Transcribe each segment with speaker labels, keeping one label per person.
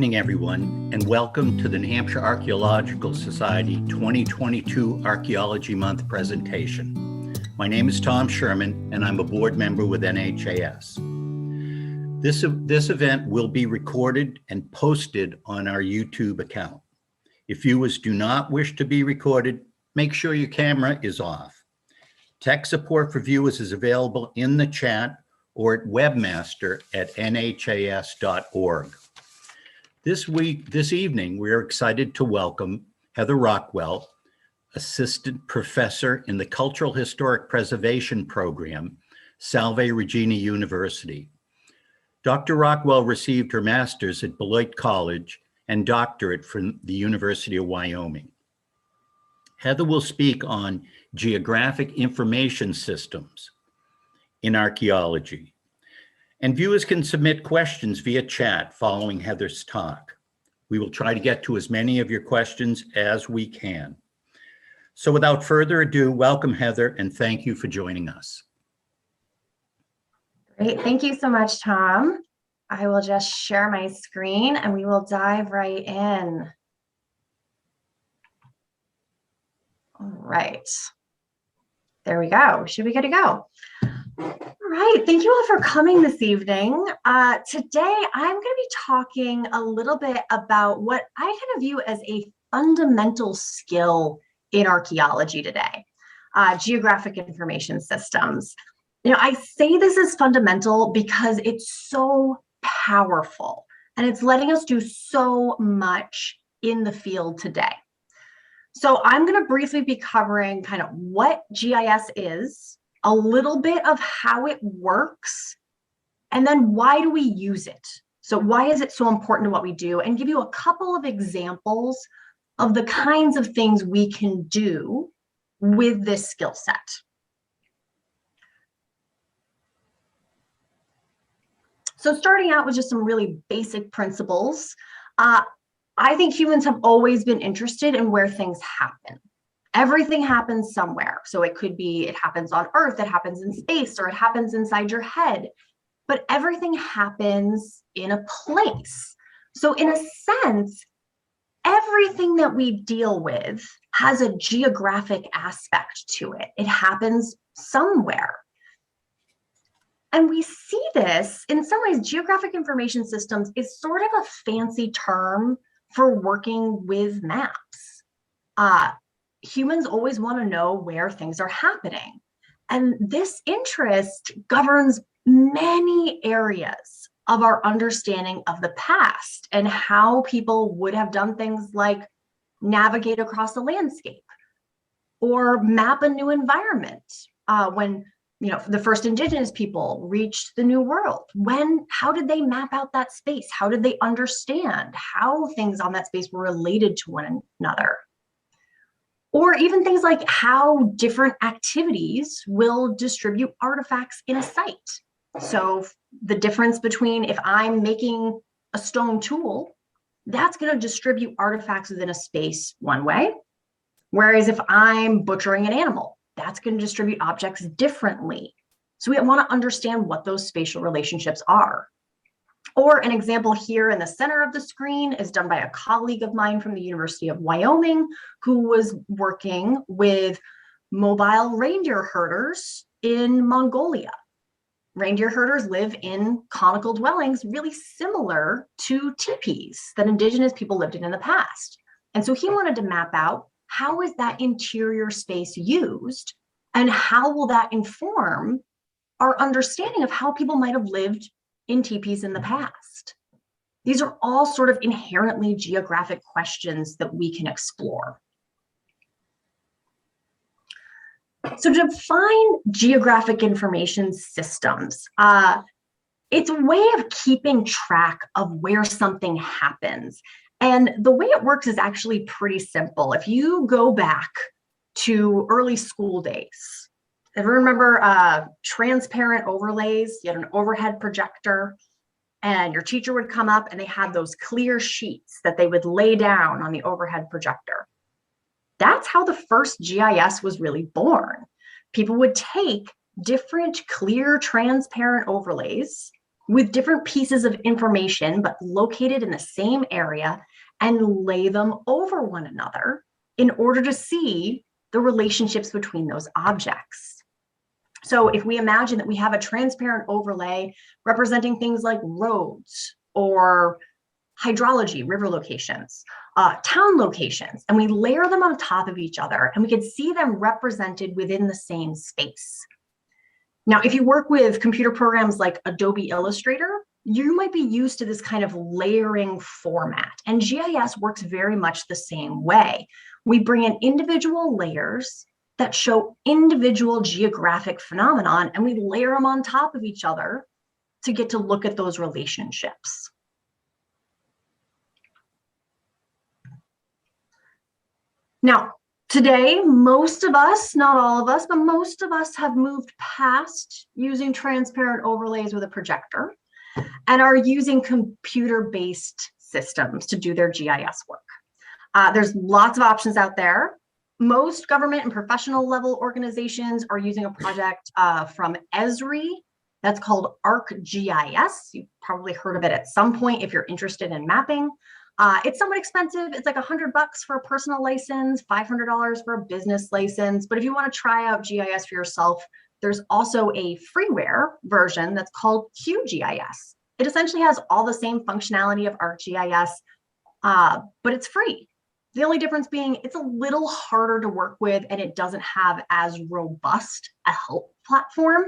Speaker 1: Good evening, everyone, and welcome to the New Hampshire Archaeological Society 2022 Archaeology Month presentation. My name is Tom Sherman, and I'm a board member with NHAS. This event will be recorded and posted on our YouTube account. If viewers do not wish to be recorded, make sure your camera is off. Tech support for viewers is available in the chat or at webmaster@nhas.org. This evening, we're excited to welcome Heather Rockwell, Assistant Professor in the Cultural Historic Preservation Program, Salve, Regina University. Dr. Rockwell received her master's at Beloit College and doctorate from the University of Wyoming. Heather will speak on Geographic Information Systems in Archaeology. And viewers can submit questions via chat following Heather's talk. We will try to get to as many of your questions as we can. So without further ado, welcome Heather, and thank you for joining us.
Speaker 2: Great, thank you so much, Tom. I will just share my screen and we will dive right in. All right, there we go. Should be good to go. All right, thank you all for coming this evening. Today, I'm going to be talking a little bit about what I kind of view as a fundamental skill in archaeology today, geographic information systems. You know, I say this is fundamental because it's so powerful and it's letting us do so much in the field today. So I'm going to briefly be covering kind of what GIS is, a little bit of how it works, and then why do we use it? So why is it so important to what we do? And give you a couple of examples of the kinds of things we can do with this skill set. So starting out with just some really basic principles, I think humans have always been interested in where things happen. Everything happens somewhere. So it could be, it happens on Earth, it happens in space, or it happens inside your head, but everything happens in a place. So in a sense, everything that we deal with has a geographic aspect to it. It happens somewhere. And we see this, in some ways, geographic information systems is sort of a fancy term for working with maps. Humans always want to know where things are happening. And this interest governs many areas of our understanding of the past and how people would have done things like navigate across a landscape or map a new environment. When the first indigenous people reached the New World, how did they map out that space? How did they understand how things on that space were related to one another? Or even things like how different activities will distribute artifacts in a site. So the difference between if I'm making a stone tool, that's going to distribute artifacts within a space one way. Whereas if I'm butchering an animal, that's going to distribute objects differently. So we want to understand what those spatial relationships are. Or an example here in the center of the screen is done by a colleague of mine from the University of Wyoming, who was working with mobile reindeer herders in Mongolia. Reindeer herders live in conical dwellings really similar to teepees that indigenous people lived in the past. And so he wanted to map out how is that interior space used and how will that inform our understanding of how people might have lived in teepees in the past. These are all sort of inherently geographic questions that we can explore. So to define geographic information systems, it's a way of keeping track of where something happens. And the way it works is actually pretty simple. If you go back to early school days, ever remember transparent overlays? You had an overhead projector and your teacher would come up and they had those clear sheets that they would lay down on the overhead projector. That's how the first GIS was really born. People would take different clear transparent overlays, with different pieces of information, but located in the same area, and lay them over one another in order to see the relationships between those objects. So if we imagine that we have a transparent overlay representing things like roads or hydrology, river locations, town locations, and we layer them on top of each other, and we can see them represented within the same space. Now, if you work with computer programs like Adobe Illustrator, you might be used to this kind of layering format, and GIS works very much the same way. We bring in individual layers that show individual geographic phenomenon, and we layer them on top of each other to get to look at those relationships. Now, today, most of us, not all of us, but most of us have moved past using transparent overlays with a projector and are using computer-based systems to do their GIS work. There's lots of options out there. Most government and professional level organizations are using a project from Esri that's called ArcGIS. You've probably heard of it at some point if you're interested in mapping. It's somewhat expensive. It's like $100 for a personal license, $500 for a business license. But if you want to try out GIS for yourself, there's also a freeware version that's called QGIS. It essentially has all the same functionality of ArcGIS, but it's free. The only difference being it's a little harder to work with, and it doesn't have as robust a help platform.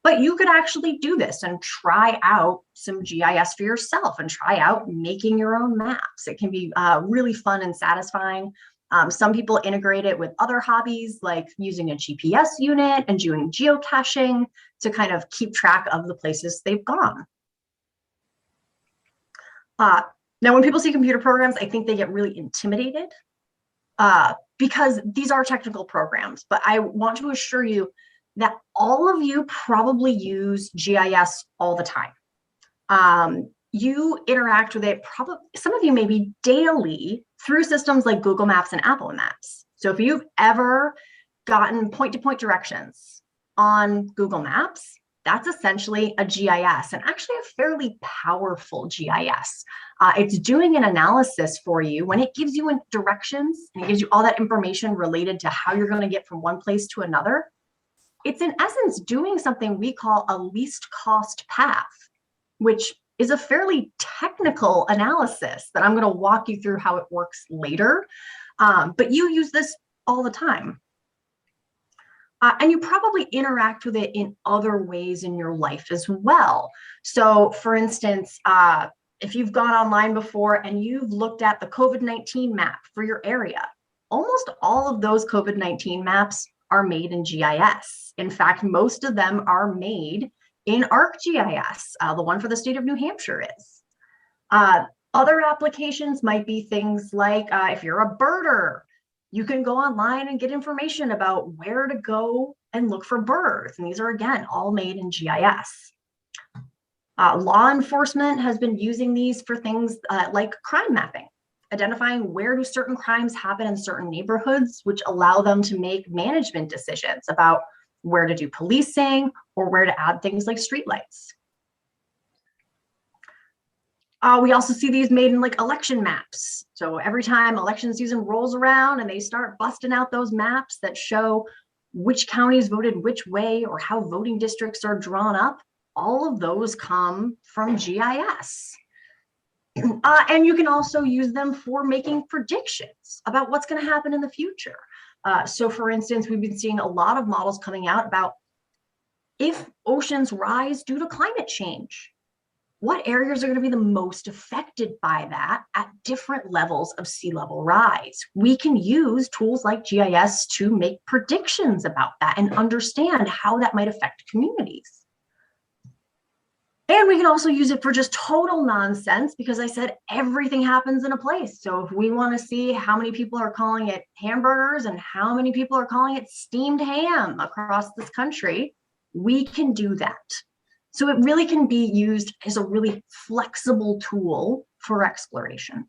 Speaker 2: But you could actually do this and try out some GIS for yourself and try out making your own maps. It can be really fun and satisfying. Some people integrate it with other hobbies like using a GPS unit and doing geocaching to kind of keep track of the places they've gone. Now, when people see computer programs, I think they get really intimidated because these are technical programs, but I want to assure you that all of you probably use GIS all the time. You interact with it, probably some of you maybe daily through systems like Google Maps and Apple Maps. So if you've ever gotten point-to-point directions on Google Maps, that's essentially a GIS, and actually a fairly powerful GIS. It's doing an analysis for you when it gives you directions and it gives you all that information related to how you're going to get from one place to another. It's in essence doing something we call a least cost path, which is a fairly technical analysis that I'm going to walk you through how it works later. But you use this all the time. And you probably interact with it in other ways in your life as well. So for instance, if you've gone online before and you've looked at the COVID-19 map for your area, almost all of those COVID-19 maps are made in GIS. In fact, most of them are made in ArcGIS. The one for the state of New Hampshire is. Other applications might be things like if you're a birder, you can go online and get information about where to go and look for birds. And these are, again, all made in GIS. Law enforcement has been using these for things like crime mapping, identifying where do certain crimes happen in certain neighborhoods, which allow them to make management decisions about where to do policing or where to add things like streetlights. We also see these made in like election maps. So every time election season rolls around and they start busting out those maps that show which counties voted which way or how voting districts are drawn up, all of those come from GIS. And you can also use them for making predictions about what's going to happen in the future. So for instance, we've been seeing a lot of models coming out about if oceans rise due to climate change, what areas are going to be the most affected by that at different levels of sea level rise? We can use tools like GIS to make predictions about that and understand how that might affect communities. And we can also use it for just total nonsense because I said everything happens in a place. So if we want to see how many people are calling it hamburgers and how many people are calling it steamed ham across this country, we can do that. So it really can be used as a really flexible tool for exploration.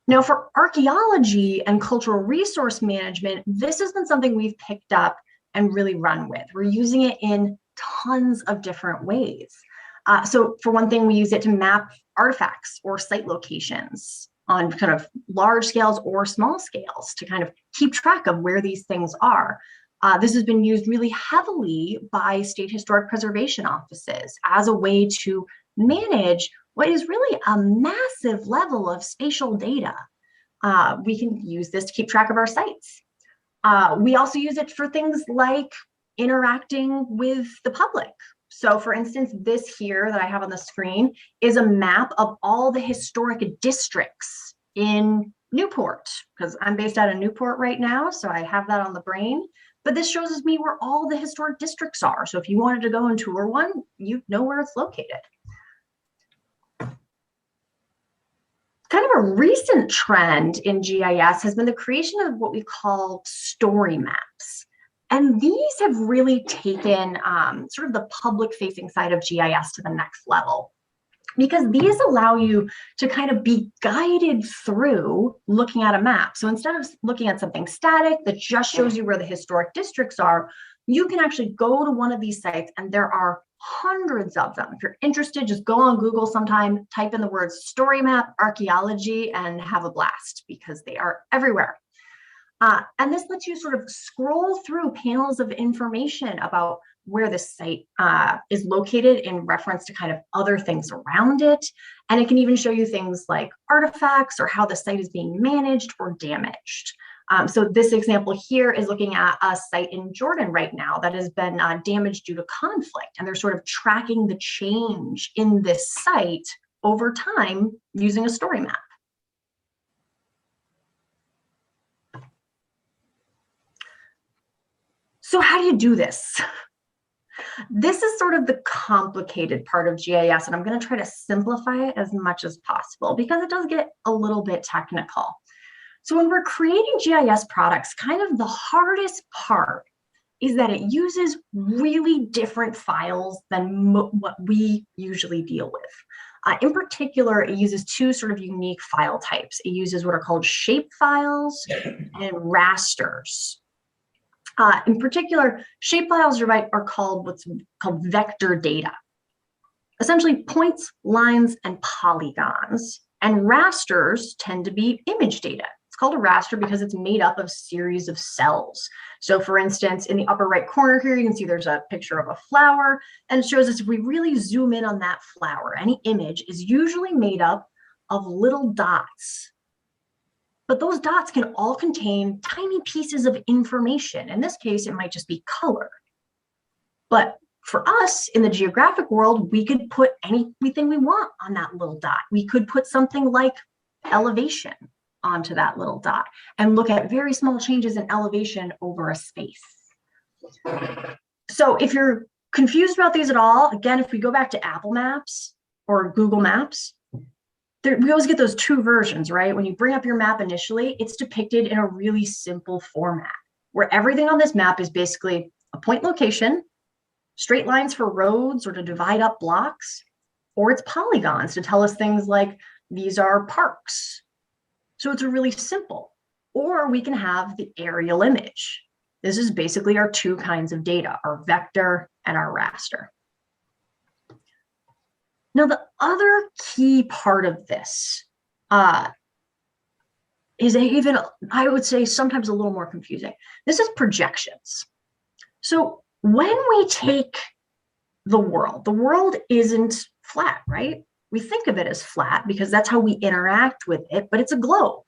Speaker 2: Now, for archaeology and cultural resource management, this has been something we've picked up and really run with. We're using it in tons of different ways. So for one thing, we use it to map artifacts or site locations on kind of large scales or small scales to kind of keep track of where these things are. This has been used really heavily by state historic preservation offices as a way to manage what is really a massive level of spatial data. We can use this to keep track of our sites. We also use it for things like interacting with the public. So for instance, this here that I have on the screen is a map of all the historic districts in Newport, because I'm based out of Newport right now, so I have that on the brain. But this shows me where all the historic districts are. So if you wanted to go and tour one, you know where it's located. Kind of a recent trend in GIS has been the creation of what we call story maps. And these have really taken sort of the public-facing side of GIS to the next level, because these allow you to kind of be guided through looking at a map. So instead of looking at something static that just shows you where the historic districts are, you can actually go to one of these sites, and there are hundreds of them. If you're interested, just go on Google sometime, type in the words story map, archaeology, and have a blast, because they are everywhere. And this lets you sort of scroll through panels of information about where the site is located in reference to kind of other things around it. And it can even show you things like artifacts or how the site is being managed or damaged. So this example here is looking at a site in Jordan right now that has been damaged due to conflict. And they're sort of tracking the change in this site over time using a story map. So how do you do this? This is sort of the complicated part of GIS, and I'm going to try to simplify it as much as possible because it does get a little bit technical. So when we're creating GIS products, kind of the hardest part is that it uses really different files than what we usually deal with. In particular, it uses two sort of unique file types. It uses what are called shape files and rasters. In particular, shape files are called what's called vector data. Essentially points, lines, and polygons. And rasters tend to be image data. It's called a raster because it's made up of a series of cells. So for instance, in the upper right corner here, you can see there's a picture of a flower, and it shows us if we really zoom in on that flower, any image is usually made up of little dots. But those dots can all contain tiny pieces of information. In this case, it might just be color. But for us in the geographic world, we could put anything we want on that little dot. We could put something like elevation onto that little dot and look at very small changes in elevation over a space. So if you're confused about these at all, again, if we go back to Apple Maps or Google Maps, we always get those two versions, right? When you bring up your map initially, it's depicted in a really simple format where everything on this map is basically a point location, straight lines for roads or to divide up blocks, or it's polygons to tell us things like these are parks. So it's really simple. Or we can have the aerial image. This is basically our two kinds of data, our vector and our raster. Now, the other key part of this is even, I would say, sometimes a little more confusing. This is projections. So when we take the world isn't flat, right? We think of it as flat because that's how we interact with it, but it's a globe.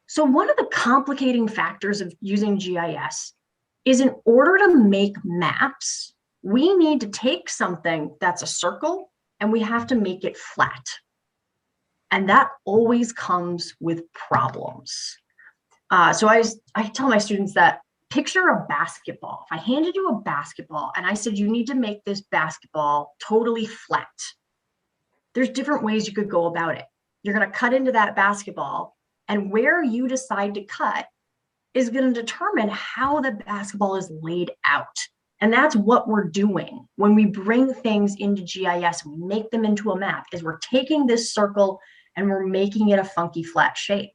Speaker 2: So one of the complicating factors of using GIS is in order to make maps, we need to take something that's a circle and we have to make it flat. And that always comes with problems. So I tell my students that picture a basketball. If I handed you a basketball and I said, you need to make this basketball totally flat, there's different ways you could go about it. You're going to cut into that basketball, and where you decide to cut is going to determine how the basketball is laid out. And that's what we're doing when we bring things into GIS, we make them into a map, is we're taking this circle and we're making it a funky flat shape.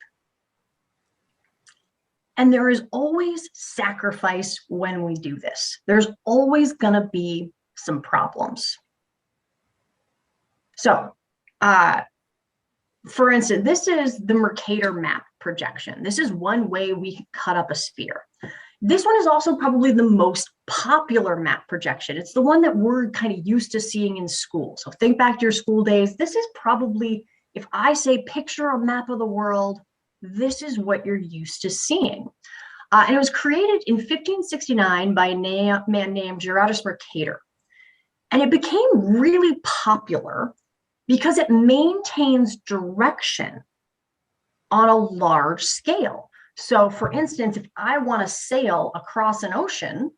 Speaker 2: And there is always sacrifice when we do this. There's always going to be some problems. So, for instance, this is the Mercator map projection. This is one way we can cut up a sphere. This one is also probably the most popular map projection. It's the one that we're kind of used to seeing in school. So think back to your school days. This is probably, if I say picture a map of the world, this is what you're used to seeing. And it was created in 1569 by a man named Gerardus Mercator. And it became really popular because it maintains direction on a large scale. So for instance, if I want to sail across an ocean,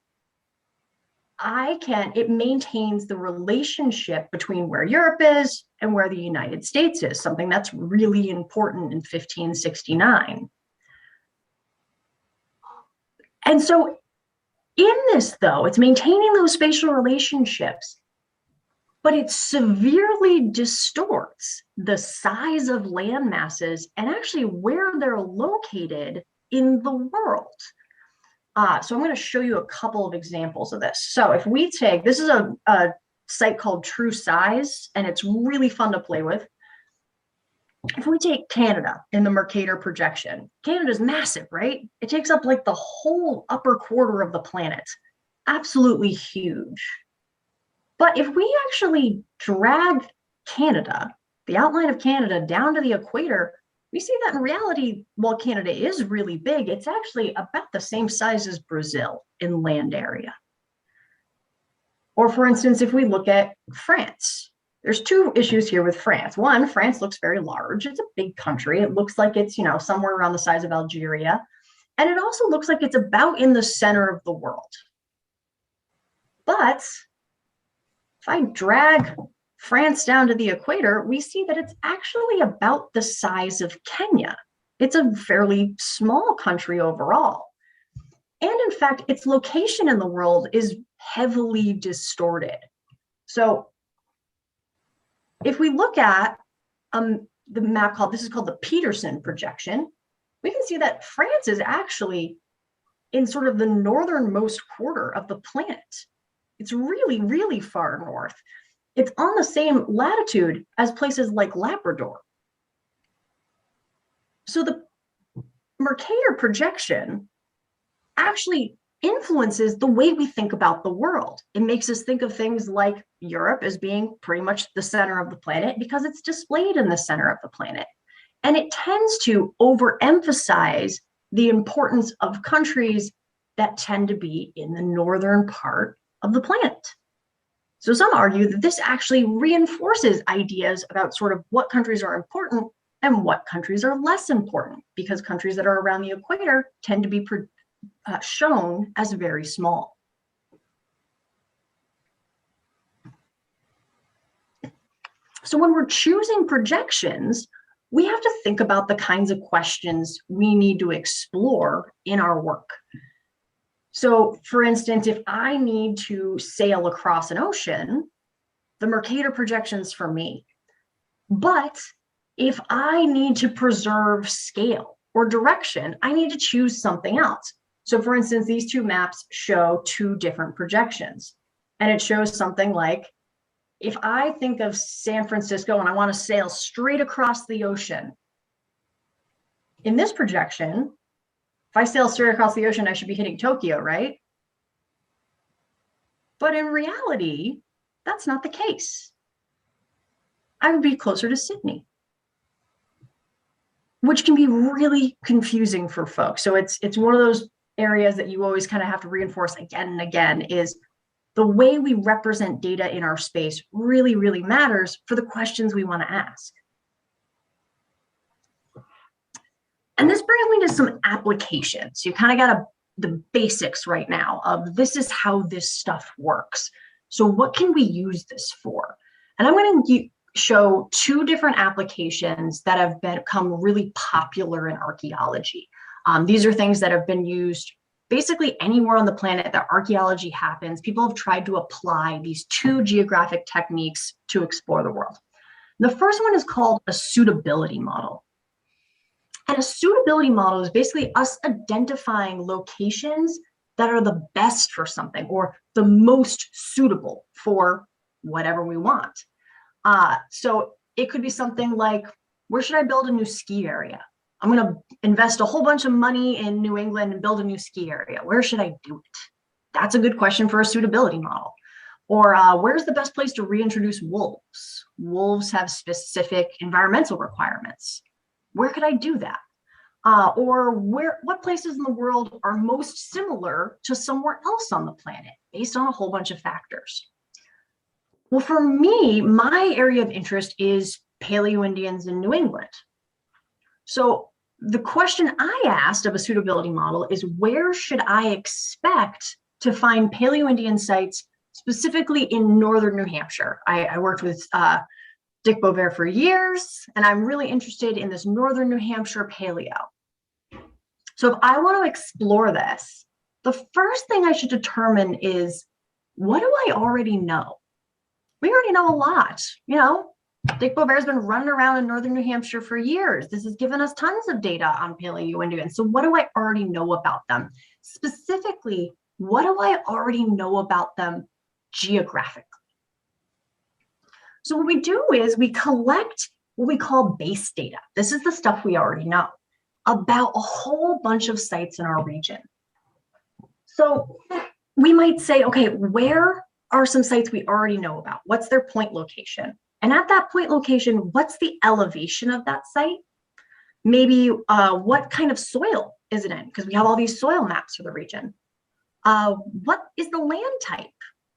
Speaker 2: it maintains the relationship between where Europe is and where the United States is, something that's really important in 1569. And so in this, though, it's maintaining those spatial relationships, but it severely distorts the size of land masses and actually where they're located in the world. So I'm going to show you a couple of examples of this. So if we take, this is a site called True Size, and it's really fun to play with. If we take Canada in the Mercator projection, Canada's massive, right? It takes up like the whole upper quarter of the planet. Absolutely huge. But if we actually drag Canada, the outline of Canada, down to the equator, we see that in reality, while Canada is really big, it's actually about the same size as Brazil in land area. Or for instance, if we look at France, there's two issues here with France. One, France looks very large. It's a big country. It looks like it's, somewhere around the size of Algeria. And it also looks like it's about in the center of the world. But if I drag France down to the equator, we see that it's actually about the size of Kenya. It's a fairly small country overall. And in fact, its location in the world is heavily distorted. So if we look at the map this is called the Peterson projection, we can see that France is actually in sort of the northernmost quarter of the planet. It's really, really far north. It's on the same latitude as places like Labrador. So the Mercator projection actually influences the way we think about the world. It makes us think of things like Europe as being pretty much the center of the planet because it's displayed in the center of the planet. And it tends to overemphasize the importance of countries that tend to be in the northern part of the planet. So some argue that this actually reinforces ideas about sort of what countries are important and what countries are less important, because countries that are around the equator tend to be shown as very small. So when we're choosing projections, we have to think about the kinds of questions we need to explore in our work. So for instance, if I need to sail across an ocean, the Mercator projection's for me. But if I need to preserve scale or direction, I need to choose something else. So for instance, these two maps show two different projections. And it shows something like, if I think of San Francisco and I want to sail straight across the ocean, in this projection, if I sail straight across the ocean, I should be hitting Tokyo, right? But in reality, that's not the case. I would be closer to Sydney, which can be really confusing for folks. So it's one of those areas that you always kind of have to reinforce again and again, is the way we represent data in our space really, really matters for the questions we want to ask. And this brings me to some applications. You kind of got the basics right now of this is how this stuff works. So what can we use this for? And I'm going to show two different applications that have become really popular in archaeology. These are things that have been used basically anywhere on the planet that archaeology happens. People have tried to apply these two geographic techniques to explore the world. The first one is called a suitability model. And a suitability model is basically us identifying locations that are the best for something or the most suitable for whatever we want. So it could be something like, where should I build a new ski area? I'm going to invest a whole bunch of money in New England and build a new ski area. Where should I do it? That's a good question for a suitability model. Or where's the best place to reintroduce wolves? Wolves have specific environmental requirements. Where could I do that? Or what places in the world are most similar to somewhere else on the planet based on a whole bunch of factors? Well, for me, my area of interest is Paleoindians in New England. So the question I asked of a suitability model is, where should I expect to find Paleoindian sites specifically in Northern New Hampshire? I worked with Dick Bovair for years, and I'm really interested in this Northern New Hampshire paleo. So if I want to explore this, the first thing I should determine is, what do I already know? We already know a lot. Dick Bovair's been running around in Northern New Hampshire for years. This has given us tons of data on Paleoindians. So what do I already know about them? Specifically, what do I already know about them geographically? So what we do is we collect what we call base data. This is the stuff we already know about a whole bunch of sites in our region. So we might say, okay, where are some sites we already know about? What's their point location? And at that point location, what's the elevation of that site? Maybe what kind of soil is it in? Because we have all these soil maps for the region. What is the land type?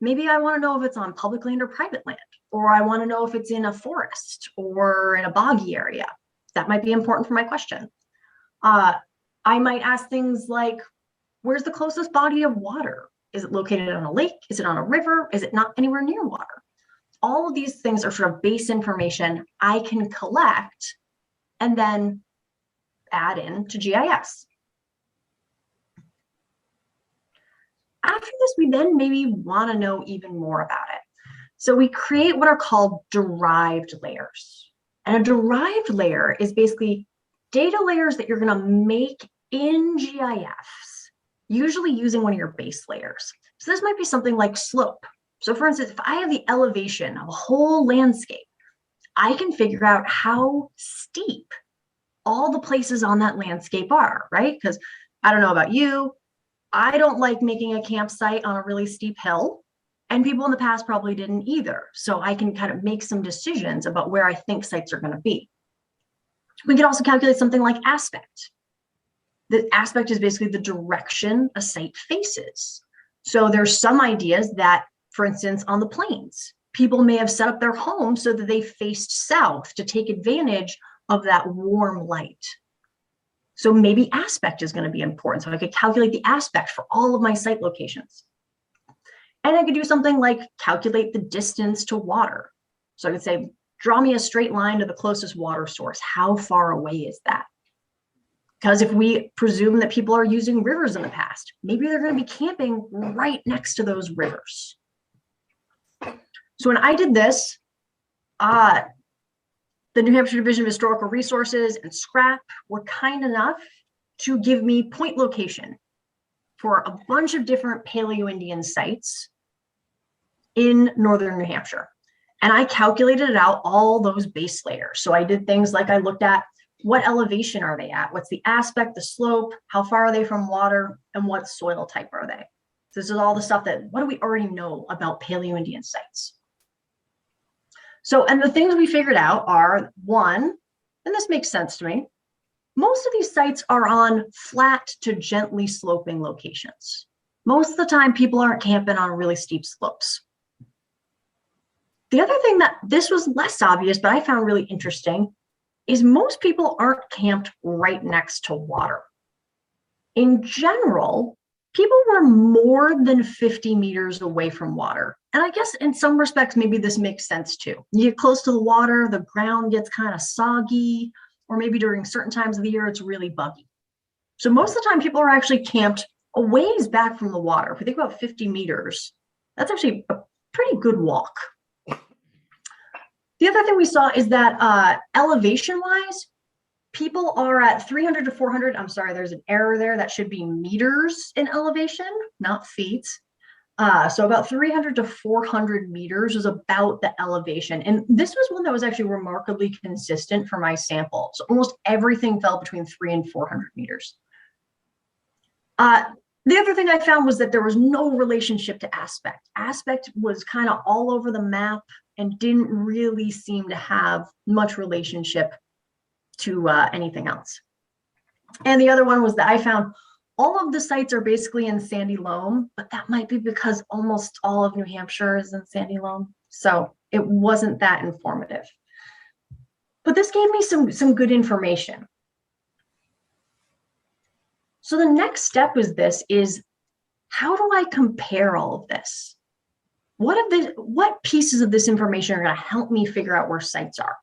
Speaker 2: Maybe I want to know if it's on public land or private land, or I want to know if it's in a forest or in a boggy area. That might be important for my question. I might ask things like, where's the closest body of water? Is it located on a lake? Is it on a river? Is it not anywhere near water? All of these things are sort of base information I can collect and then add in to GIS. After this, we then maybe want to know even more about it. So we create what are called derived layers. And a derived layer is basically data layers that you're going to make in GIS, usually using one of your base layers. So this might be something like slope. So for instance, if I have the elevation of a whole landscape, I can figure out how steep all the places on that landscape are, right? Because I don't know about you, I don't like making a campsite on a really steep hill, and people in the past probably didn't either. So I can kind of make some decisions about where I think sites are going to be. We can also calculate something like aspect. The aspect is basically the direction a site faces. So there's some ideas that, for instance, on the plains, people may have set up their homes so that they faced south to take advantage of that warm light. So maybe aspect is going to be important. So I could calculate the aspect for all of my site locations. And I could do something like calculate the distance to water. So I could say, draw me a straight line to the closest water source. How far away is that? Because if we presume that people are using rivers in the past, maybe they're going to be camping right next to those rivers. So when I did this, the New Hampshire Division of Historical Resources and SCRAP were kind enough to give me point location for a bunch of different Paleoindian sites in Northern New Hampshire. And I calculated out all those base layers. So I did things like I looked at what elevation are they at? What's the aspect, the slope? How far are they from water? And what soil type are they? So this is all the stuff that, what do we already know about Paleoindian sites? So, and the things we figured out are, one, and this makes sense to me, most of these sites are on flat to gently sloping locations. Most of the time, people aren't camping on really steep slopes. The other thing that this was less obvious, but I found really interesting, is most people aren't camped right next to water. In general, people were more than 50 meters away from water. And I guess in some respects, maybe this makes sense too. You get close to the water, the ground gets kind of soggy, or maybe during certain times of the year, it's really buggy. So most of the time, people are actually camped a ways back from the water. If we think about 50 meters, that's actually a pretty good walk. The other thing we saw is that elevation-wise, People are at 300 to 400. I'm sorry, there's an error there. That should be meters in elevation, not feet. So about 300 to 400 meters is about the elevation. And this was one that was actually remarkably consistent for my sample. So almost everything fell between 300 and 400 meters. The other thing I found was that there was no relationship to aspect. Aspect was kind of all over the map and didn't really seem to have much relationship to anything else. And the other one was that I found all of the sites are basically in sandy loam, but that might be because almost all of New Hampshire is in sandy loam. So it wasn't that informative. But this gave me some good information. So the next step is how do I compare all of this? What pieces of this information are going to help me figure out where sites are?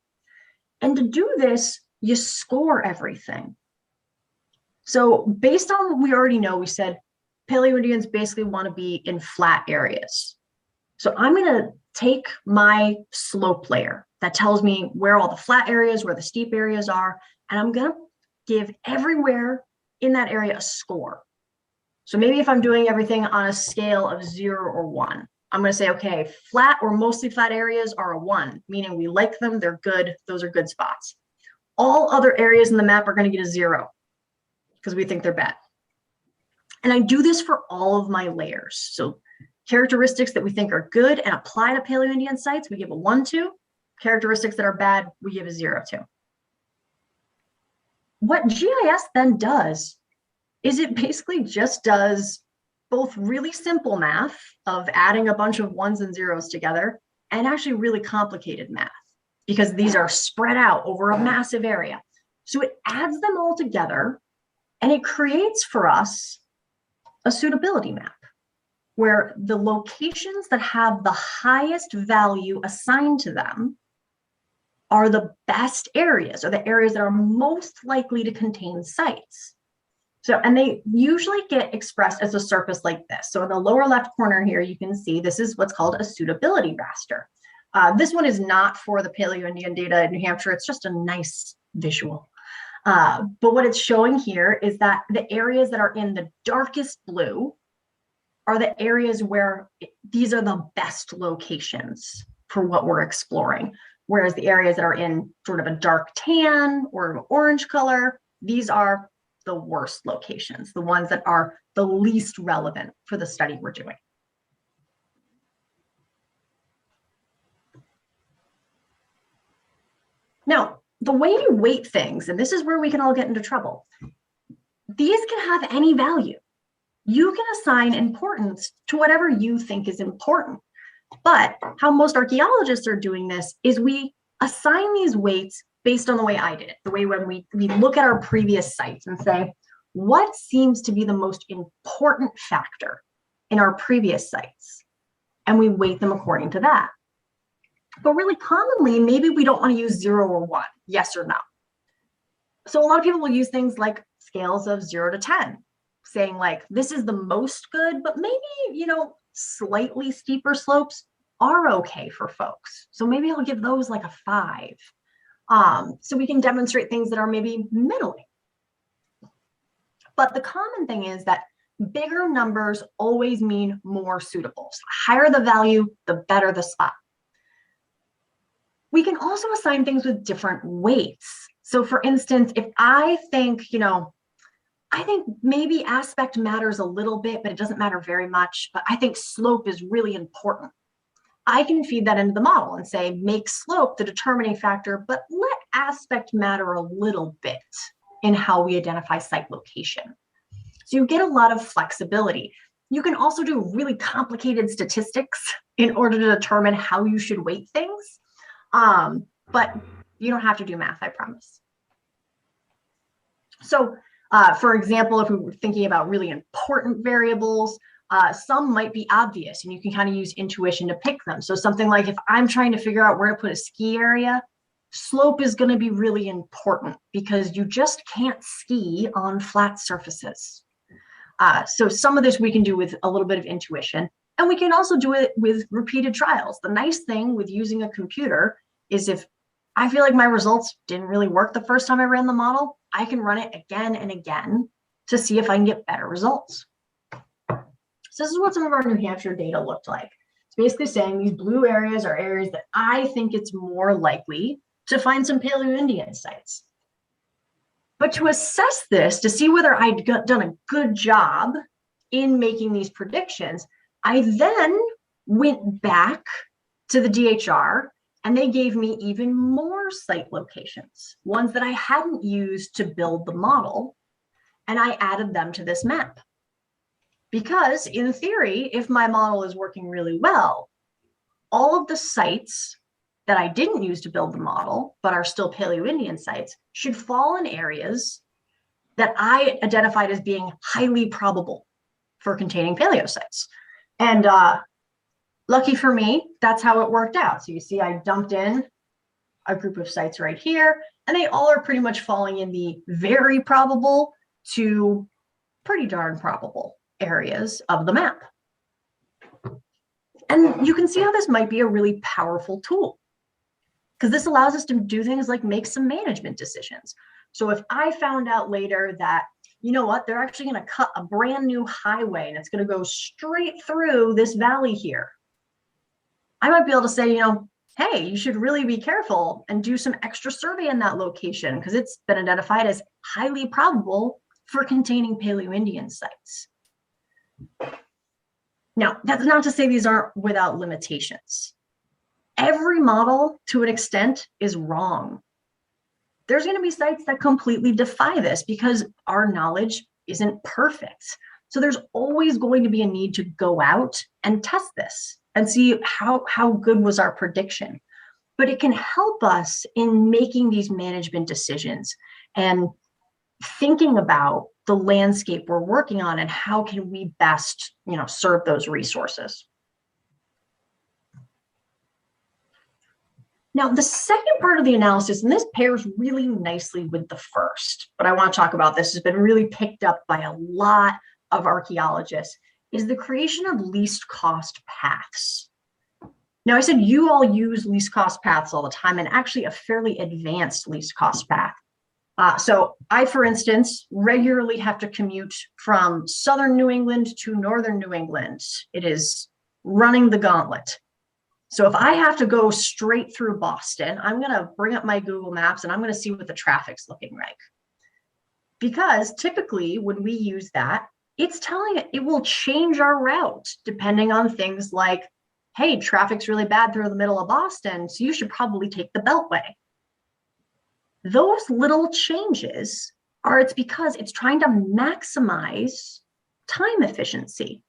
Speaker 2: And to do this, you score everything. So based on what we already know, we said Paleoindians basically want to be in flat areas. So I'm going to take my slope layer that tells me where all the flat areas, where the steep areas are, and I'm going to give everywhere in that area a score. So maybe if I'm doing everything on a scale of 0 or 1, I'm going to say, okay, flat or mostly flat areas are a 1, meaning we like them, they're good, those are good spots. All other areas in the map are going to get a 0 because we think they're bad. And I do this for all of my layers. So characteristics that we think are good and apply to Paleoindian sites, we give a 1 to. Characteristics that are bad, we give a 0 to. What GIS then does is it basically just does both really simple math of adding a bunch of 1s and 0s together and actually really complicated math because these are spread out over a massive area. So it adds them all together and it creates for us a suitability map where the locations that have the highest value assigned to them are the best areas, or the areas that are most likely to contain sites. So, and they usually get expressed as a surface like this. So in the lower left corner here, you can see this is what's called a suitability raster. This one is not for the Paleoindian data in New Hampshire. It's just a nice visual. But what it's showing here is that the areas that are in the darkest blue are the areas where these are the best locations for what we're exploring. Whereas the areas that are in sort of a dark tan or an orange color, these are the worst locations, the ones that are the least relevant for the study we're doing. Now, the way you weight things, and this is where we can all get into trouble, these can have any value. You can assign importance to whatever you think is important. But how most archaeologists are doing this is we assign these weights based on the way I did it, the way when we look at our previous sites and say, what seems to be the most important factor in our previous sites? And we weight them according to that. But really commonly, maybe we don't want to use 0 or 1, yes or no. So a lot of people will use things like scales of 0 to 10, saying like, this is the most good, but maybe, slightly steeper slopes are okay for folks. So maybe I'll give those like a 5. So we can demonstrate things that are maybe middling. But the common thing is that bigger numbers always mean more suitable. So the higher the value, the better the spot. We can also assign things with different weights. So for instance, if I think, I think maybe aspect matters a little bit, but it doesn't matter very much. But I think slope is really important. I can feed that into the model and say, make slope the determining factor, but let aspect matter a little bit in how we identify site location. So you get a lot of flexibility. You can also do really complicated statistics in order to determine how you should weight things. But you don't have to do math, I promise. So for example, if we were thinking about really important variables, some might be obvious and you can kind of use intuition to pick them. So something like if I'm trying to figure out where to put a ski area, slope is going to be really important because you just can't ski on flat surfaces. So some of this we can do with a little bit of intuition, and we can also do it with repeated trials. The nice thing with using a computer is if I feel like my results didn't really work the first time I ran the model, I can run it again and again to see if I can get better results. So this is what some of our New Hampshire data looked like. It's basically saying these blue areas are areas that I think it's more likely to find some Paleoindian sites. But to assess this, to see whether I'd done a good job in making these predictions, I then went back to the DHR and they gave me even more site locations, ones that I hadn't used to build the model, and I added them to this map. Because in theory, if my model is working really well, all of the sites that I didn't use to build the model, but are still Paleoindian sites, should fall in areas that I identified as being highly probable for containing paleo sites. And lucky for me, that's how it worked out. So you see, I dumped in a group of sites right here, and they all are pretty much falling in the very probable to pretty darn probable areas of the map. And you can see how this might be a really powerful tool, because this allows us to do things like make some management decisions. So if I found out later that, you know what, they're actually going to cut a brand new highway and it's going to go straight through this valley here, I might be able to say, you know, hey, you should really be careful and do some extra survey in that location because it's been identified as highly probable for containing Paleoindian sites. Now, that's not to say these aren't without limitations. Every model, to an extent, is wrong. There's going to be sites that completely defy this because our knowledge isn't perfect. So there's always going to be a need to go out and test this and see how good was our prediction. But it can help us in making these management decisions and thinking about the landscape we're working on and how can we best, serve those resources. Now, the second part of the analysis, and this pairs really nicely with the first, but I want to talk about this, has been really picked up by a lot of archaeologists, is the creation of least cost paths. Now, I said you all use least cost paths all the time, and actually a fairly advanced least cost path. So I, for instance, regularly have to commute from southern New England to northern New England. It is running the gauntlet. So if I have to go straight through Boston, I'm going to bring up my Google Maps and I'm going to see what the traffic's looking like. Because typically when we use that, it's telling it will change our route depending on things like, hey, traffic's really bad through the middle of Boston, so you should probably take the Beltway. Those little changes it's because it's trying to maximize time efficiency.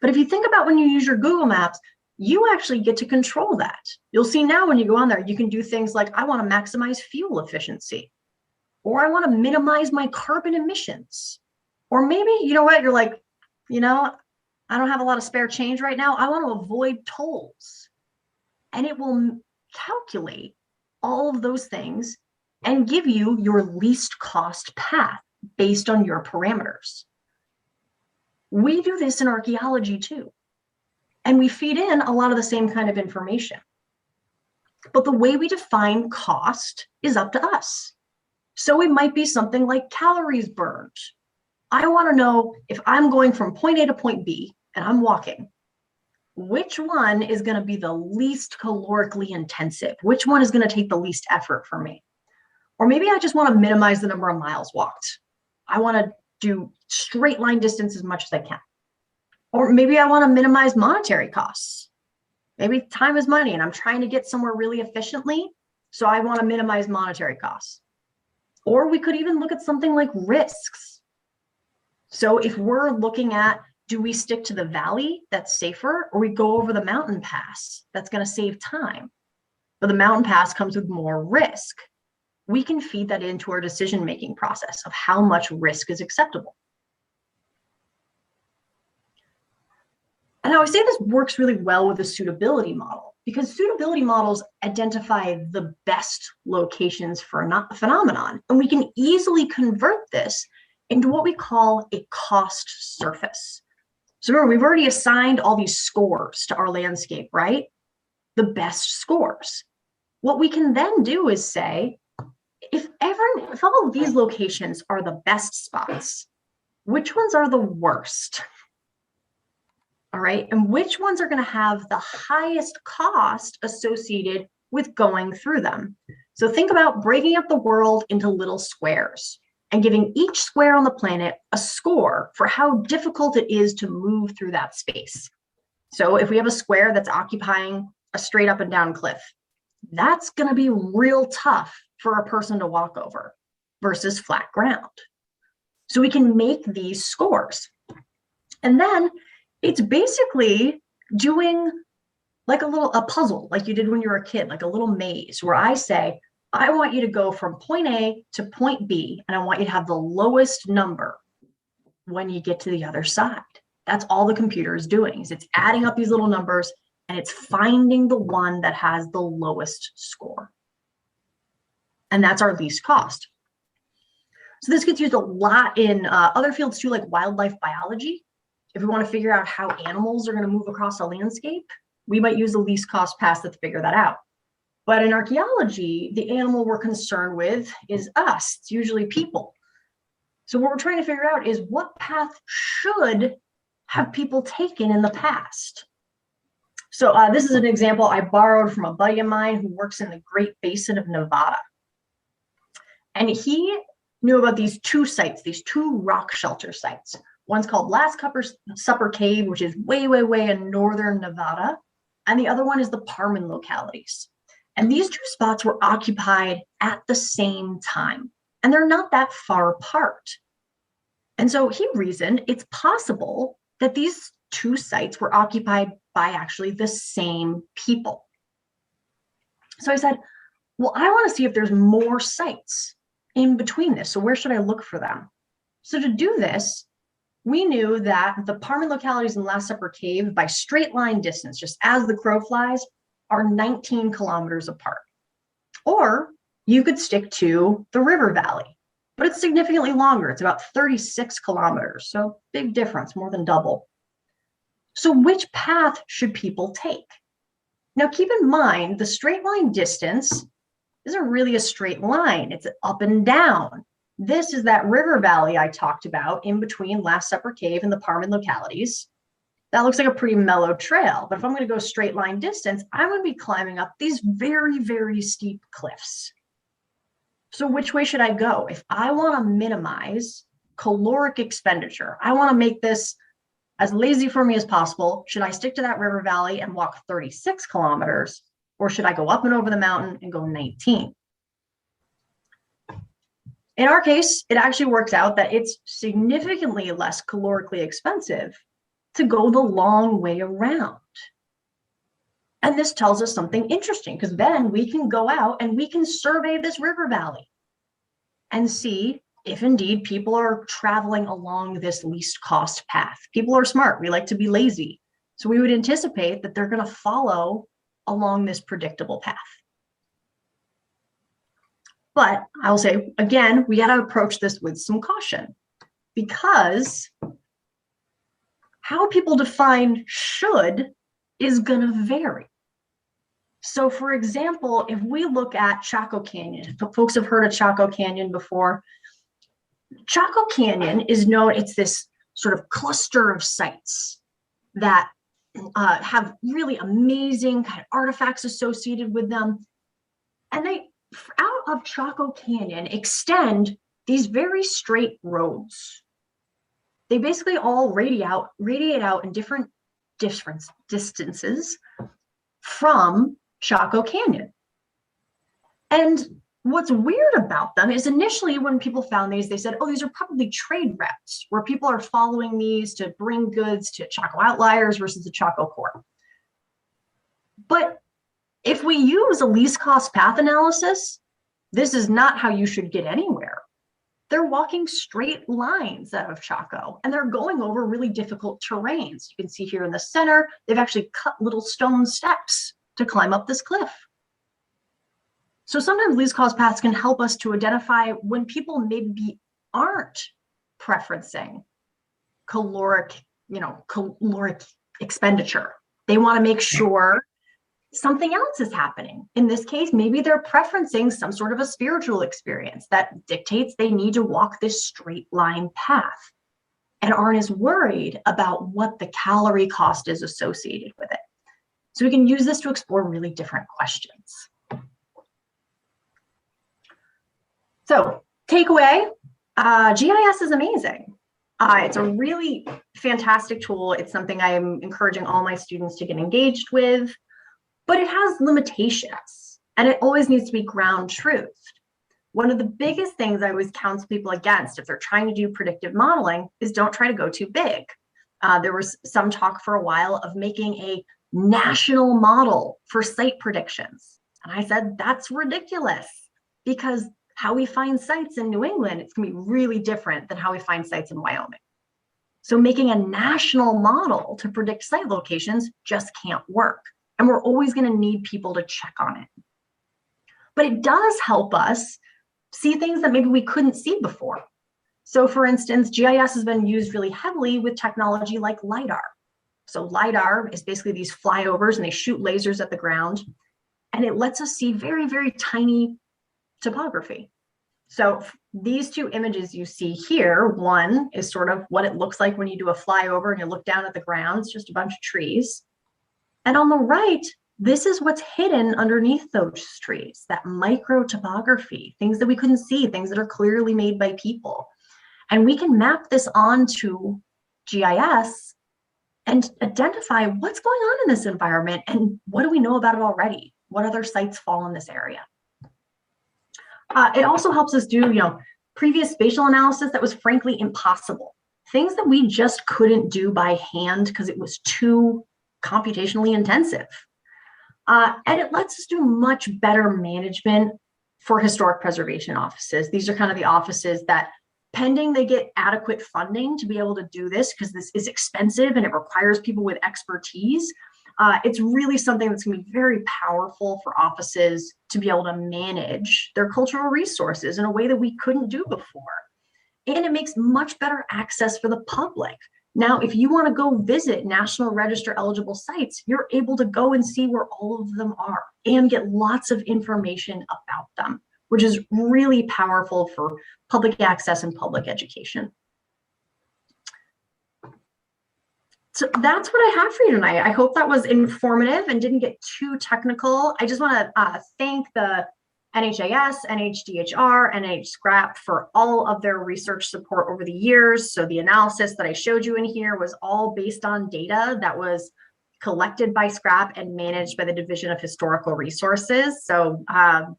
Speaker 2: But if you think about when you use your Google Maps, you actually get to control that. You'll see now when you go on there, you can do things like, I want to maximize fuel efficiency, or I want to minimize my carbon emissions. Or maybe, you know what, you're like, I don't have a lot of spare change right now. I want to avoid tolls. And it will calculate all of those things and give you your least cost path based on your parameters. We do this in archaeology too. And we feed in a lot of the same kind of information. But the way we define cost is up to us. So it might be something like calories burned. I want to know if I'm going from point A to point B and I'm walking, which one is going to be the least calorically intensive? Which one is going to take the least effort for me? Or maybe I just want to minimize the number of miles walked. I want to do straight line distance as much as I can. Or maybe I want to minimize monetary costs. Maybe time is money and I'm trying to get somewhere really efficiently, so I want to minimize monetary costs. Or we could even look at something like risks. So if we're looking at, do we stick to the valley that's safer, or we go over the mountain pass that's going to save time? But the mountain pass comes with more risk. We can feed that into our decision-making process of how much risk is acceptable. And I always say this works really well with the suitability model, because suitability models identify the best locations for a phenomenon, and we can easily convert this into what we call a cost surface. So remember, we've already assigned all these scores to our landscape, right? The best scores. What we can then do is say, if all of these locations are the best spots, which ones are the worst? All right, and which ones are going to have the highest cost associated with going through them? So think about breaking up the world into little squares and giving each square on the planet a score for how difficult it is to move through that space. So if we have a square that's occupying a straight up and down cliff, that's going to be real tough for a person to walk over versus flat ground. So we can make these scores. And then it's basically doing like a puzzle, like you did when you were a kid, like a little maze, where I say, I want you to go from point A to point B, and I want you to have the lowest number when you get to the other side. That's all the computer is doing, is it's adding up these little numbers and it's finding the one that has the lowest score. And that's our least cost. So this gets used a lot in other fields too, like wildlife biology. If we want to figure out how animals are going to move across a landscape, we might use the least cost path to figure that out. But in archaeology, the animal we're concerned with is us. It's usually people. So what we're trying to figure out is what path should have people taken in the past. So this is an example I borrowed from a buddy of mine who works in the Great Basin of Nevada. And he knew about these two sites, these two rock shelter sites. One's called Last Supper Cave, which is way, way, way in northern Nevada. And the other one is the Parman localities. And these two spots were occupied at the same time, and they're not that far apart. And so he reasoned it's possible that these two sites were occupied by actually the same people. So I said, well, I want to see if there's more sites in between this. So where should I look for them? So to do this, we knew that the Parman localities and Last Supper Cave, by straight line distance, just as the crow flies, are 19 kilometers apart. Or you could stick to the river valley, but it's significantly longer. It's about 36 kilometers. So big difference, more than double. So which path should people take? Now keep in mind, the straight line distance isn't really a straight line. It's up and down. This is that river valley I talked about in between Last Supper Cave and the Parman localities. That looks like a pretty mellow trail, but if I'm going to go straight line distance, I'm going to be climbing up these very, very steep cliffs. So which way should I go? If I want to minimize caloric expenditure, I want to make this as lazy for me as possible, should I stick to that river valley and walk 36 kilometers, or should I go up and over the mountain and go 19? In our case, it actually works out that it's significantly less calorically expensive to go the long way around. And this tells us something interesting, because then we can go out and we can survey this river valley and see if indeed people are traveling along this least cost path. People are smart. We like to be lazy. So we would anticipate that they're going to follow along this predictable path. But I'll say, again, we got to approach this with some caution, because how people define should is going to vary. So for example, if we look at Chaco Canyon, folks have heard of Chaco Canyon before. Chaco Canyon is known, it's this sort of cluster of sites that have really amazing kind of artifacts associated with them. And they, out of Chaco Canyon, extend these very straight roads. They basically all radiate out in different distances from Chaco Canyon. And what's weird about them is initially when people found these, they said, oh, these are probably trade routes where people are following these to bring goods to Chaco outliers versus the Chaco core. But if we use a least cost path analysis, this is not how you should get anywhere. They're walking straight lines out of Chaco, and they're going over really difficult terrains. You can see here in the center, they've actually cut little stone steps to climb up this cliff. So sometimes least cost paths can help us to identify when people maybe aren't preferencing caloric expenditure. They want to make sure something else is happening. In this case, maybe they're preferencing some sort of a spiritual experience that dictates they need to walk this straight line path and aren't as worried about what the calorie cost is associated with it. So we can use this to explore really different questions. So takeaway, GIS is amazing. It's a really fantastic tool. It's something I'm encouraging all my students to get engaged with, but it has limitations and it always needs to be ground truth. One of the biggest things I always counsel people against if they're trying to do predictive modeling is don't try to go too big. There was some talk for a while of making a national model for site predictions. And I said, that's ridiculous, because how we find sites in New England, it's gonna be really different than how we find sites in Wyoming. So making a national model to predict site locations just can't work. And we're always gonna need people to check on it. But it does help us see things that maybe we couldn't see before. So for instance, GIS has been used really heavily with technology like LiDAR. So LiDAR is basically these flyovers and they shoot lasers at the ground, and it lets us see very, very tiny topography. So these two images you see here, one is sort of what it looks like when you do a flyover and you look down at the ground, it's just a bunch of trees. And on the right, this is what's hidden underneath those trees, that micro topography, things that we couldn't see, things that are clearly made by people. And we can map this onto GIS and identify what's going on in this environment and what do we know about it already? What other sites fall in this area? It also helps us do, previous spatial analysis that was frankly impossible. Things that we just couldn't do by hand because it was too computationally intensive. And it lets us do much better management for historic preservation offices. These are kind of the offices that, pending they get adequate funding to be able to do this, because this is expensive and it requires people with expertise, it's really something that's going to be very powerful for offices to be able to manage their cultural resources in a way that we couldn't do before. And it makes much better access for the public. Now, if you want to go visit National Register eligible sites, you're able to go and see where all of them are and get lots of information about them, which is really powerful for public access and public education. So that's what I have for you tonight. I hope that was informative and didn't get too technical. I just want to thank the NHAS, NHDHR, NHSCRAP for all of their research support over the years. So the analysis that I showed you in here was all based on data that was collected by SCRAP and managed by the Division of Historical Resources. So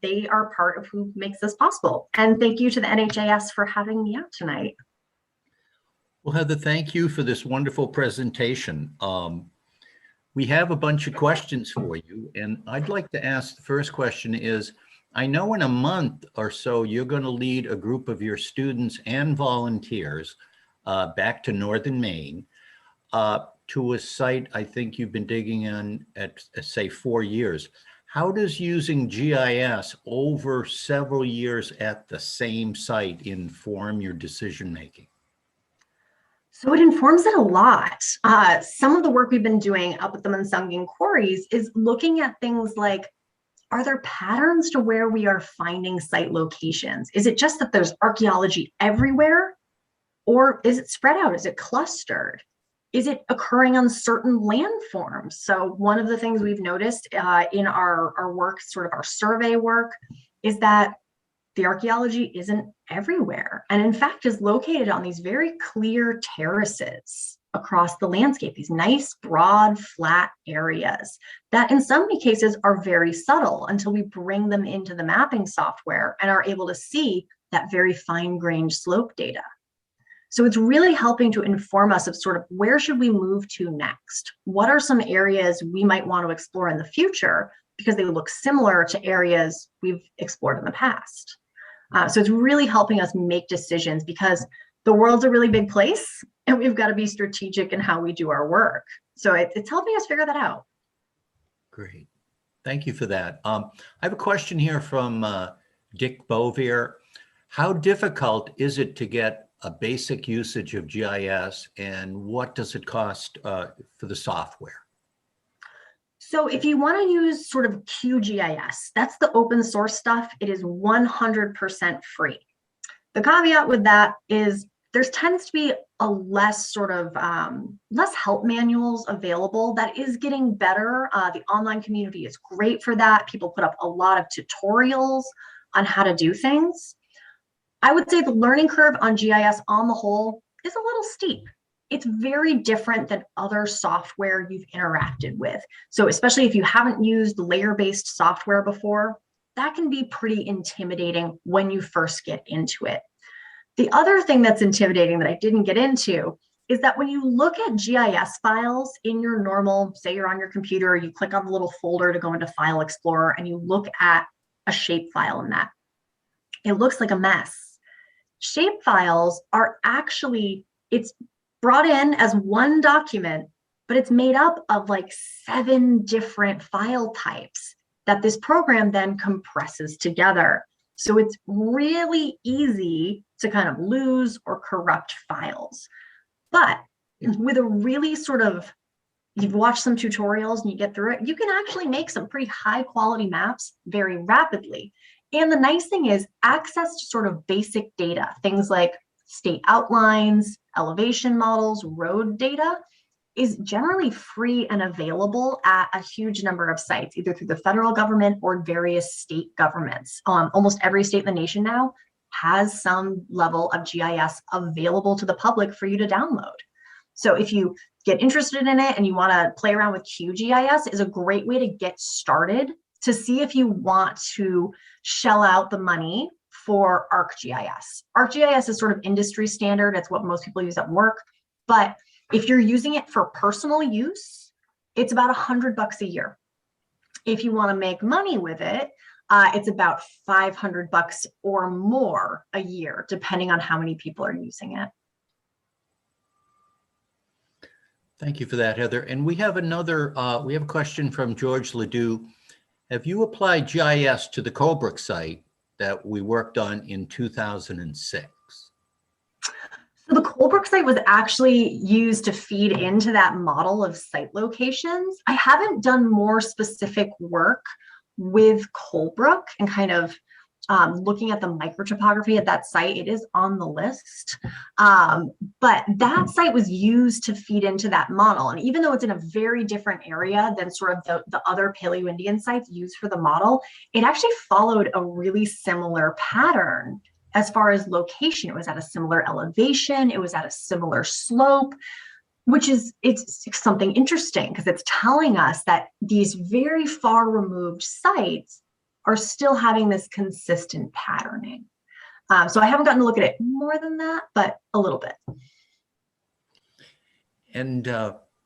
Speaker 2: they are part of who makes this possible. And thank you to the NHAS for having me out tonight.
Speaker 1: Well, Heather, thank you for this wonderful presentation. We have a bunch of questions for you, and I'd like to ask, the first question is, I know in a month or so, you're going to lead a group of your students and volunteers back to Northern Maine to a site I think you've been digging in at, say, 4 years. How does using GIS over several years at the same site inform your decision-making?
Speaker 2: So it informs it a lot. Some of the work we've been doing up at the Munsunging quarries is looking at things like, are there patterns to where we are finding site locations? Is it just that there's archaeology everywhere? Or is it spread out? Is it clustered? Is it occurring on certain landforms? So one of the things we've noticed in our work, sort of our survey work, is that the archaeology isn't everywhere, and in fact is located on these very clear terraces across the landscape, these nice, broad, flat areas that in some cases are very subtle until we bring them into the mapping software and are able to see that very fine-grained slope data. So it's really helping to inform us of sort of where should we move to next? What are some areas we might want to explore in the future because they look similar to areas we've explored in the past? So it's really helping us make decisions because the world's a really big place and we've got to be strategic in how we do our work. So it's helping us figure that out.
Speaker 1: Great. Thank you for that. I have a question here from Dick Bovier. How difficult is it to get a basic usage of GIS, and what does it cost for the software?
Speaker 2: So if you want to use sort of QGIS, that's the open source stuff. It is 100% free. The caveat with that is there tends to be a less sort of less help manuals available. That is getting better. The online community is great for that. People put up a lot of tutorials on how to do things. I would say the learning curve on GIS on the whole is a little steep. It's very different than other software you've interacted with. So especially if you haven't used layer-based software before, that can be pretty intimidating when you first get into it. The other thing that's intimidating that I didn't get into is that when you look at GIS files in your normal, say you're on your computer, you click on the little folder to go into File Explorer and you look at a shapefile in that, it looks like a mess. Shapefiles are actually, it's brought in as one document, but it's made up of like 7 different file types that this program then compresses together. So it's really easy to kind of lose or corrupt files. But with a really sort of, you've watched some tutorials and you get through it, you can actually make some pretty high quality maps very rapidly. And the nice thing is access to sort of basic data, things like state outlines, elevation models, road data is generally free and available at a huge number of sites, either through the federal government or various state governments. Almost every state in the nation now has some level of GIS available to the public for you to download. So if you get interested in it and you want to play around with QGIS, is a great way to get started to see if you want to shell out the money for ArcGIS. ArcGIS is sort of industry standard. It's what most people use at work. But if you're using it for personal use, it's about $100 a year. If you want to make money with it, it's about $500 or more a year, depending on how many people are using it.
Speaker 1: Thank you for that, Heather. And we have another, we have a question from George Ledoux. Have you applied GIS to the Colebrook site that we worked on in 2006?
Speaker 2: So the Colebrook site was actually used to feed into that model of site locations. I haven't done more specific work with Colebrook and kind of looking at the microtopography at that site. It is on the list, but that site was used to feed into that model. And even though it's in a very different area than sort of the other Paleoindian sites used for the model, it actually followed a really similar pattern as far as location. It was at a similar elevation, it was at a similar slope, which is, it's something interesting because it's telling us that these very far removed sites are still having this consistent patterning. So I haven't gotten to look at it more than that, but a little bit.
Speaker 1: And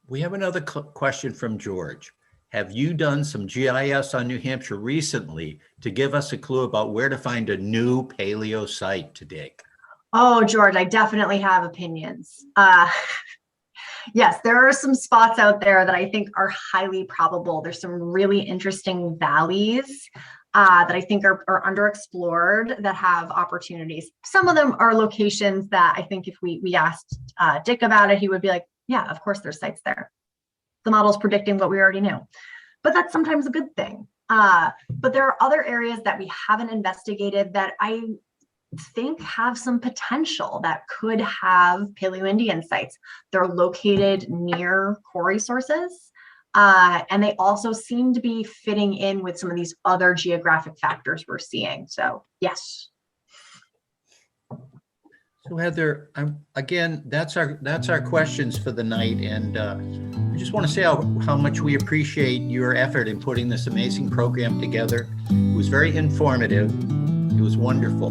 Speaker 1: we have another question from George. Have you done some GIS on New Hampshire recently to give us a clue about where to find a new paleo site to dig?
Speaker 2: Oh, George, I definitely have opinions. Yes, there are some spots out there that I think are highly probable. There's some really interesting valleys that I think are underexplored that have opportunities. Some of them are locations that I think if we asked Dick about it, he would be like, yeah, of course there's sites there. The model's predicting what we already knew. But that's sometimes a good thing. But there are other areas that we haven't investigated that I think have some potential that could have Paleoindian sites. They're located near quarry sources. And they also seem to be fitting in with some of these other geographic factors we're seeing. So yes.
Speaker 1: So Heather, again, that's our questions for the night. And I just want to say how much we appreciate your effort in putting this amazing program together. It was very informative. It was wonderful.